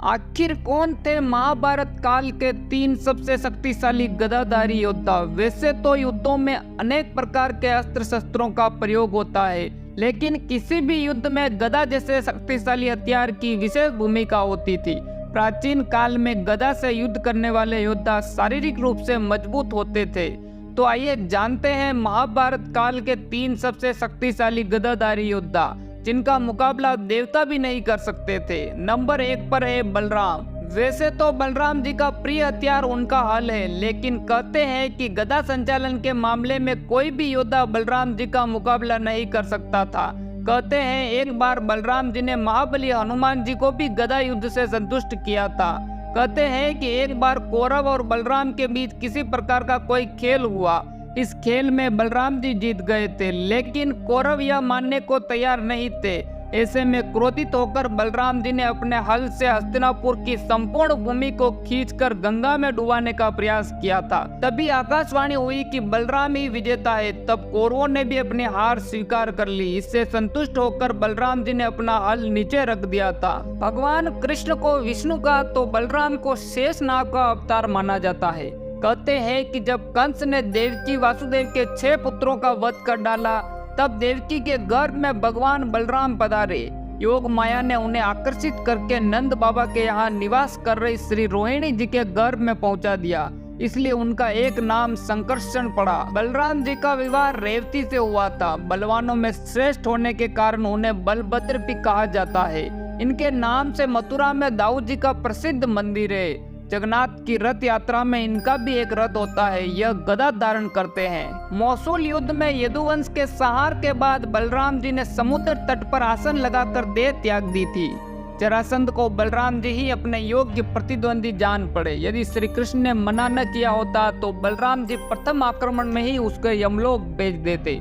आखिर कौन थे महाभारत काल के 3 सबसे शक्तिशाली गदाधारी योद्धा? वैसे तो युद्धों में अनेक प्रकार के अस्त्र शस्त्रों का प्रयोग होता है, लेकिन किसी भी युद्ध में गदा जैसे शक्तिशाली हथियार की विशेष भूमिका होती थी। प्राचीन काल में गदा से युद्ध करने वाले योद्धा शारीरिक रूप से मजबूत होते थे। तो आइए जानते हैं महाभारत काल के 3 सबसे शक्तिशाली गदाधारी योद्धा, जिनका मुकाबला देवता भी नहीं कर सकते थे। नंबर 1 पर है बलराम। वैसे तो बलराम जी का प्रिय हथियार उनका हल है, लेकिन कहते हैं कि गदा संचालन के मामले में कोई भी योद्धा बलराम जी का मुकाबला नहीं कर सकता था। कहते हैं एक बार बलराम जी ने महाबली हनुमान जी को भी गदा युद्ध से संतुष्ट किया था। कहते हैं कि एक बार कौरव और बलराम के बीच किसी प्रकार का कोई खेल हुआ। इस खेल में बलराम जी जीत गए थे, लेकिन कौरव यह मानने को तैयार नहीं थे। ऐसे में क्रोधित होकर बलराम जी ने अपने हल से हस्तिनापुर की संपूर्ण भूमि को खींचकर गंगा में डुबाने का प्रयास किया था। तभी आकाशवाणी हुई कि बलराम ही विजेता है। तब कौरवों ने भी अपनी हार स्वीकार कर ली। इससे संतुष्ट होकर बलराम जी ने अपना हल नीचे रख दिया था। भगवान कृष्ण को विष्णु का तो बलराम को शेषनाग का अवतार माना जाता है। कहते हैं कि जब कंस ने देवकी वासुदेव के 6 पुत्रों का वध कर डाला, तब देवकी के गर्भ में भगवान बलराम पधारे। योग माया ने उन्हें आकर्षित करके नंद बाबा के यहाँ निवास कर रही श्री रोहिणी जी के गर्भ में पहुंचा दिया। इसलिए उनका एक नाम संकर्षण पड़ा। बलराम जी का विवाह रेवती से हुआ था। बलवानों में श्रेष्ठ होने के कारण उन्हें बलभद्र भी कहा जाता है। इनके नाम से मथुरा में दाऊद जी का प्रसिद्ध मंदिर है। जगन्नाथ की रथ यात्रा में इनका भी एक रथ होता है। यह गदा धारण करते हैं। मौसूल युद्ध में यदुवंश के संहार के बाद बलराम जी ने समुद्र तट पर आसन लगाकर देह त्याग दी थी। जरासंध को बलराम जी ही अपने योग्य प्रतिद्वंदी जान पड़े। यदि श्री कृष्ण ने मना न किया होता तो बलराम जी प्रथम आक्रमण में ही उसके यमलोक भेज देते।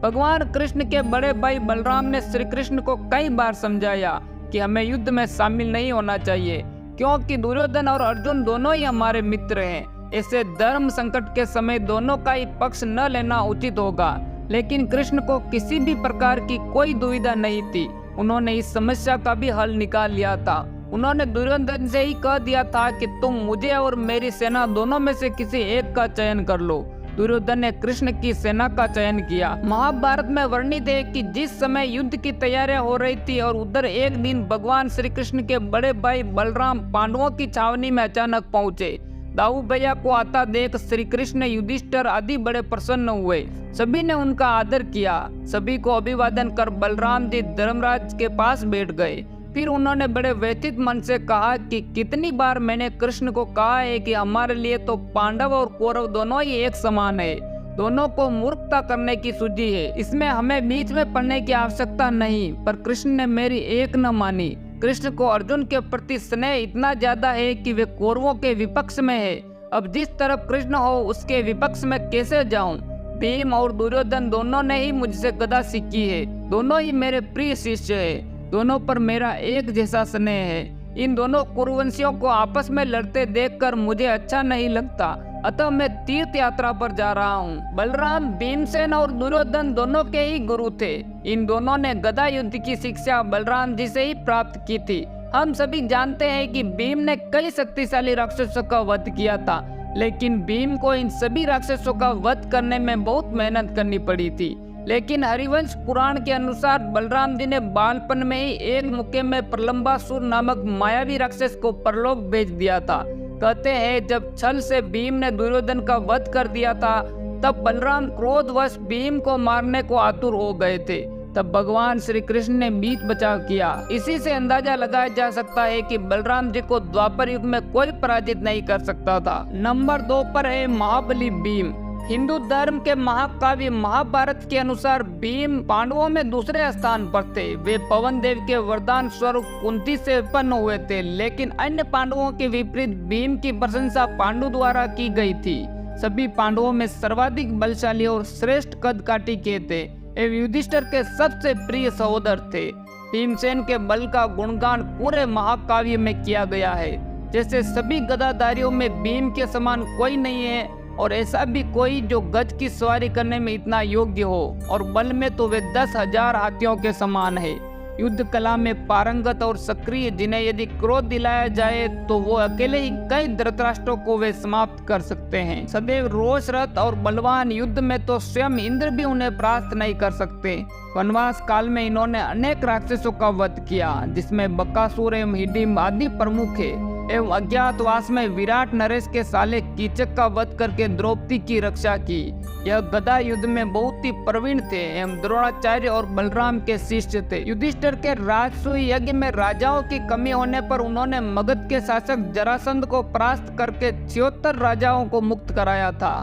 भगवान कृष्ण के बड़े भाई बलराम ने श्री कृष्ण को कई बार समझाया कि हमें युद्ध में शामिल नहीं होना चाहिए, क्योंकि दुर्योधन और अर्जुन दोनों ही हमारे मित्र हैं। ऐसे धर्म संकट के समय दोनों का ही पक्ष न लेना उचित होगा। लेकिन कृष्ण को किसी भी प्रकार की कोई दुविधा नहीं थी। उन्होंने इस समस्या का भी हल निकाल लिया था। उन्होंने दुर्योधन से ही कह दिया था कि तुम मुझे और मेरी सेना दोनों में से किसी एक का चयन कर लो। दुर्योधन ने कृष्ण की सेना का चयन किया। महाभारत में वर्णित है कि जिस समय युद्ध की तैयारियां हो रही थी और उधर एक दिन भगवान श्री कृष्ण के बड़े भाई बलराम पांडवों की छावनी में अचानक पहुंचे। दाऊ भैया को आता देख श्री कृष्ण युधिष्ठिर आदि बड़े प्रसन्न हुए। सभी ने उनका आदर किया। सभी को अभिवादन कर बलराम जी धर्मराज के पास बैठ गए। फिर उन्होंने बड़े व्यथित मन से कहा कि कितनी बार मैंने कृष्ण को कहा है कि हमारे लिए तो पांडव और कौरव दोनों ही एक समान है। दोनों को मूर्खता करने की सूझी है। इसमें हमें बीच में पड़ने की आवश्यकता नहीं। पर कृष्ण ने मेरी एक न मानी। कृष्ण को अर्जुन के प्रति स्नेह इतना ज्यादा है कि वे कौरवों के विपक्ष में है। अब जिस तरफ कृष्ण हो उसके विपक्ष में कैसे जाऊं? भीम और दुर्योधन दोनों ने ही मुझसे गदा सीखी है। दोनों ही मेरे प्रिय शिष्य है। दोनों पर मेरा एक जैसा स्नेह है। इन दोनों कुरुवंशियों को आपस में लड़ते देखकर मुझे अच्छा नहीं लगता। अतः मैं तीर्थ यात्रा पर जा रहा हूँ। बलराम, भीमसेन और दुर्योधन दोनों के ही गुरु थे। इन दोनों ने गदा युद्ध की शिक्षा बलराम जी से ही प्राप्त की थी। हम सभी जानते हैं कि भीम ने कई शक्तिशाली राक्षसों का वध किया था, लेकिन भीम को इन सभी राक्षसों का वध करने में बहुत मेहनत करनी पड़ी थी। लेकिन हरिवंश पुराण के अनुसार बलराम जी ने बालपन में ही एक मुक्के में प्रलंबासुर नामक मायावी राक्षस को परलोक भेज दिया था। कहते हैं जब छल से भीम ने दुर्योधन का वध कर दिया था, तब बलराम क्रोधवश भीम को मारने को आतुर हो गए थे। तब भगवान श्री कृष्ण ने बीच बचाव किया। इसी से अंदाजा लगाया जा सकता है कि बलराम जी को द्वापर युग में कोई पराजित नहीं कर सकता था। नंबर 2 पर है महाबली भीम। हिंदू धर्म के महाकाव्य महाभारत के अनुसार भीम पांडवों में दूसरे स्थान पर थे। वे पवन देव के वरदान स्वरूप कुंती से उत्पन्न हुए थे, लेकिन अन्य पांडवों के विपरीत भीम की प्रशंसा पांडु द्वारा की गई थी। सभी पांडवों में सर्वाधिक बलशाली और श्रेष्ठ कदकाठी के थे। एवं युधिष्ठिर के सबसे प्रिय सहोदर थे। भीमसेन के बल का गुणगान पूरे महाकाव्य में किया गया है। जैसे सभी गदाधारियों में भीम के समान कोई नहीं है, और ऐसा भी कोई जो गज की सवारी करने में इतना योग्य हो, और बल में तो वे 10,000 हाथियों के समान है। युद्ध कला में पारंगत और सक्रिय, जिन्हें यदि क्रोध दिलाया जाए तो वो अकेले ही कई धृतराष्ट्रों को वे समाप्त कर सकते हैं। सदैव रोषरत और बलवान, युद्ध में तो स्वयं इंद्र भी उन्हें परास्त नहीं कर सकते। वनवास काल में इन्होंने अनेक राक्षसों का वध किया, जिसमें बकासुर एवं हिडिंब आदि प्रमुख है। एवं अज्ञातवास में विराट नरेश के साले कीचक का वध करके द्रौपदी की रक्षा की। यह गदा युद्ध में बहुत ही प्रवीण थे एवं द्रोणाचार्य और बलराम के शिष्य थे। युधिष्ठिर के राजसूय यज्ञ में राजाओं की कमी होने पर उन्होंने मगध के शासक जरासंध को परास्त करके 76 राजाओं को मुक्त कराया था।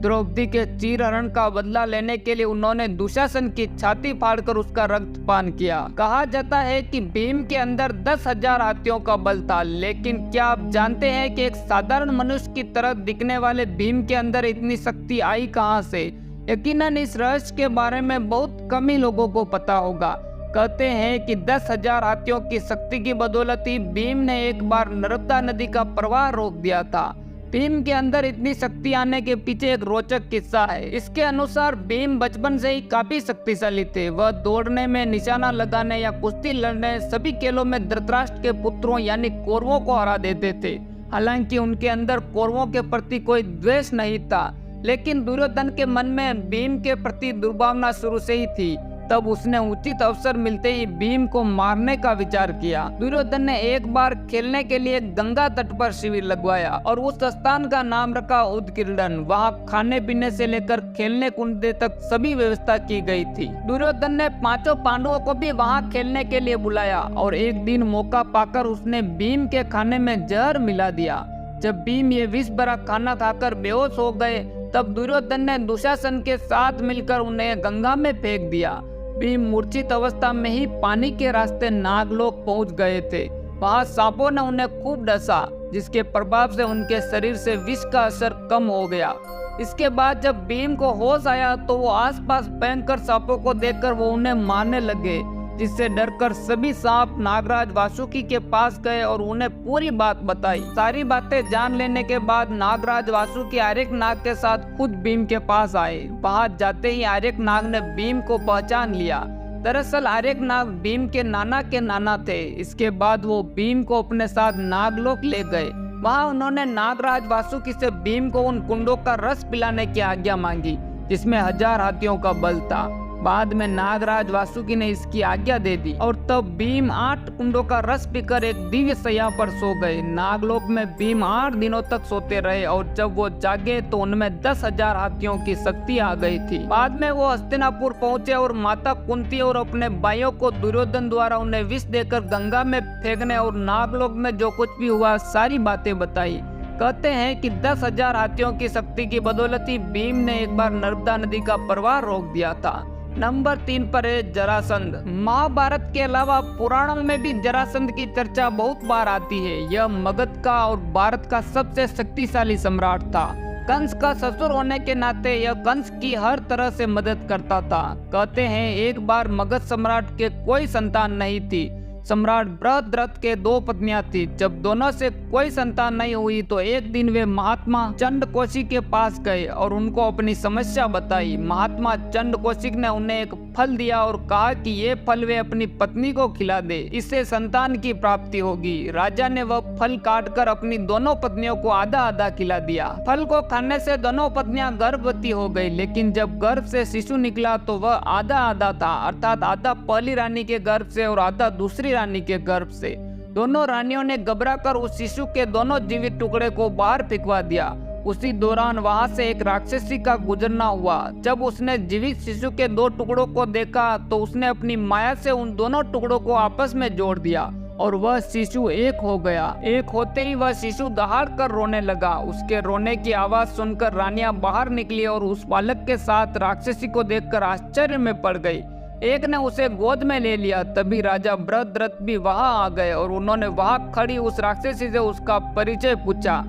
द्रौपदी के चीरहरण का बदला लेने के लिए उन्होंने दुशासन की छाती फाड़कर उसका रक्तपान किया। कहा जाता है कि भीम के अंदर 10,000 हाथियों का बल था, लेकिन क्या आप जानते हैं कि एक साधारण मनुष्य की तरह दिखने वाले भीम के अंदर इतनी शक्ति आई कहां से? यकीनन इस रहस्य के बारे में बहुत कम ही लोगों को पता होगा। कहते हैं कि 10,000 हाथियों की शक्ति की बदौलत ही भीम ने एक बार नर्मदा नदी का प्रवाह रोक दिया था। भीम के अंदर इतनी शक्ति आने के पीछे एक रोचक किस्सा है। इसके अनुसार भीम बचपन से ही काफी शक्तिशाली थे। वह दौड़ने में, निशाना लगाने या कुश्ती लड़ने सभी खेलों में धृतराष्ट्र के पुत्रों यानी कौरवों को हरा देते थे। हालांकि उनके अंदर कौरवों के प्रति कोई द्वेष नहीं था, लेकिन दुर्योधन के मन में भीम के प्रति दुर्भावना शुरू से ही थी। तब उसने उचित अवसर मिलते ही भीम को मारने का विचार किया। दुर्योधन ने एक बार खेलने के लिए गंगा तट पर शिविर लगवाया और उस स्थान का नाम रखा उदकीर्णन। वहाँ खाने पीने से लेकर खेलने कूदने तक सभी व्यवस्था की गई थी। दुर्योधन ने 5 पांडवों को भी वहाँ खेलने के लिए बुलाया और एक दिन मौका पाकर उसने भीम के खाने में जहर मिला दिया। जब भीम ये विष भरा खाना खाकर बेहोश हो गए, तब दुर्योधन ने दुशासन के साथ मिलकर उन्हें गंगा में फेंक दिया। भीम मूर्छित अवस्था में ही पानी के रास्ते नागलोक पहुंच गए थे। वहां सांपों ने उन्हें खूब डसा, जिसके प्रभाव से उनके शरीर से विष का असर कम हो गया। इसके बाद जब भीम को होश आया तो वो आसपास भयंकर सांपों को देखकर वो उन्हें मारने लगे, जिससे डरकर सभी सांप नागराज वासुकी के पास गए और उन्हें पूरी बात बताई। सारी बातें जान लेने के बाद नागराज वासुकी आर्यक नाग के साथ खुद भीम के पास आए। वहां जाते ही आर्यक नाग ने भीम को पहचान लिया। दरअसल आर्यक नाग भीम के नाना थे। इसके बाद वो भीम को अपने साथ नागलोक ले गए। वहां उन्होंने नागराज वासुकी से भीम को उन कुंडों का रस पिलाने की आज्ञा मांगी, जिसमें 1000 हाथियों का बल था। बाद में नागराज वासुकी ने इसकी आज्ञा दे दी और तब भीम 8 कुंडों का रस पीकर एक दिव्य शैया पर सो गए। नागलोक में भीम 8 दिनों तक सोते रहे और जब वो जागे तो उनमें 10,000 हाथियों की शक्ति आ गई थी। बाद में वो हस्तिनापुर पहुंचे और माता कुंती और अपने भाइयों को दुर्योधन द्वारा उन्हें विष देकर गंगा में फेंकने और नागलोक में जो कुछ भी हुआ सारी बातें बताई। कहते हैं कि 10,000 हाथियों की शक्ति की बदौलत ही भीम ने एक बार नर्मदा नदी का प्रवाह रोक दिया था। नंबर 3 पर है जरासंध। महाभारत के अलावा पुराणों में भी जरासंध की चर्चा बहुत बार आती है। यह मगध का और भारत का सबसे शक्तिशाली सम्राट था। कंस का ससुर होने के नाते यह कंस की हर तरह से मदद करता था। कहते हैं एक बार मगध सम्राट के कोई संतान नहीं थी। सम्राट बृहद्रथ के 2 पत्नियां थी। जब दोनों से कोई संतान नहीं हुई तो एक दिन वे महात्मा चंडकोशिक के पास गए और उनको अपनी समस्या बताई। महात्मा चंडकोशिक ने उन्हें एक फल दिया और कहा कि ये फल वे अपनी पत्नी को खिला दे, इससे संतान की प्राप्ति होगी। राजा ने वह फल काटकर अपनी दोनों पत्नियों को आधा आधा खिला दिया। फल को खाने से दोनों पत्नियां गर्भवती हो गई, लेकिन जब गर्भ से शिशु निकला तो वह आधा आधा था, अर्थात आधा पहली रानी के गर्भ से और आधा दूसरी रानी के गर्भ से। दोनों रानियों ने घबराकर उस शिशु के दोनों जीवित टुकड़े को बाहर फेंकवा दिया। उसी दौरान वहां से एक राक्षसी का गुजरना हुआ। जब उसने जीवित शिशु के 2 टुकड़ों को देखा तो उसने अपनी माया से उन दोनों टुकड़ों को आपस में जोड़ दिया और वह शिशु एक हो गया। एक होते ही वह शिशु दहाड़ कर रोने लगा। उसके रोने की आवाज सुनकर रानियां बाहर निकली और उस बालक के साथ राक्षसी को देखकर आश्चर्य में पड़ गई। एक ने उसे गोद में ले लिया। तभी राजा बृहद्रथ भी वहां आ गए और उन्होंने वहां खड़ी उस राक्षसी से उसका परिचय पूछा।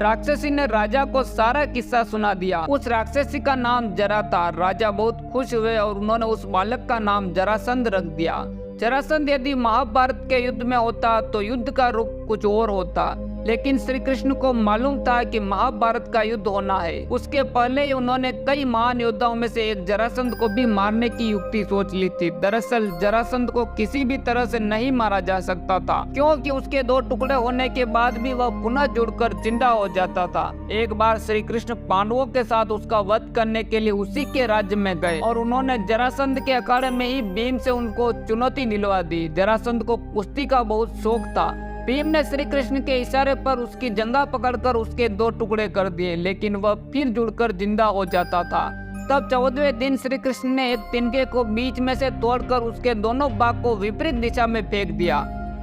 राक्षसी ने राजा को सारा किस्सा सुना दिया। उस राक्षसी का नाम जरा था। राजा बहुत खुश हुए और उन्होंने उस बालक का नाम जरासंध रख दिया। जरासंध यदि महाभारत के युद्ध में होता तो युद्ध का रूप कुछ और होता। लेकिन श्री कृष्ण को मालूम था कि महाभारत का युद्ध होना है। उसके पहले ही उन्होंने कई महान योद्धाओं में से एक जरासंध को भी मारने की युक्ति सोच ली थी। दरअसल जरासंध को किसी भी तरह से नहीं मारा जा सकता था, क्योंकि उसके 2 टुकड़े होने के बाद भी वह पुनः जुड़कर जिंदा हो जाता था। एक बार श्री कृष्ण पांडवों के साथ उसका वध करने के लिए उसी के राज्य में गए और उन्होंने जरासंध के अखाड़े में ही भीम से उनको चुनौती दिलवा दी। जरासंध को कुश्ती का बहुत शौक था। भीम ने श्री कृष्ण के इशारे पर उसकी जंघा पकड़कर उसके 2 टुकड़े कर दिए, लेकिन वह फिर जुड़कर जिंदा हो जाता था। तब 14वें दिन श्री कृष्ण ने एक तिनके को बीच में से तोड़कर उसके दोनों भाग को विपरीत दिशा में फेंक दिया।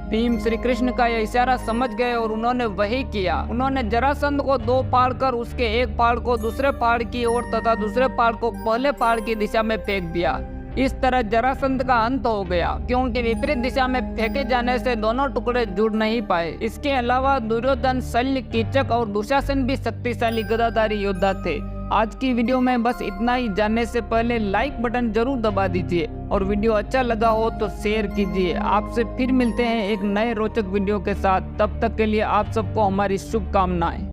भीम श्री कृष्ण का यह इशारा समझ गए और उन्होंने वही किया। उन्होंने जरासंध को 2 फाड़ कर उसके एक फाड़ को दूसरे फाड़ की ओर तथा दूसरे फाड़ को पहले फाड़ की दिशा में फेंक दिया। इस तरह जरासंध का अंत हो गया, क्योंकि विपरीत दिशा में फेंके जाने से दोनों टुकड़े जुड़ नहीं पाए। इसके अलावा दुर्योधन, शल्य, कीचक और दुशासन भी शक्तिशाली गदाधारी योद्धा थे। आज की वीडियो में बस इतना ही। जानने से पहले लाइक बटन जरूर दबा दीजिए और वीडियो अच्छा लगा हो तो शेयर कीजिए। आपसे फिर मिलते हैं एक नए रोचक वीडियो के साथ। तब तक के लिए आप सबको हमारी शुभकामनाएं।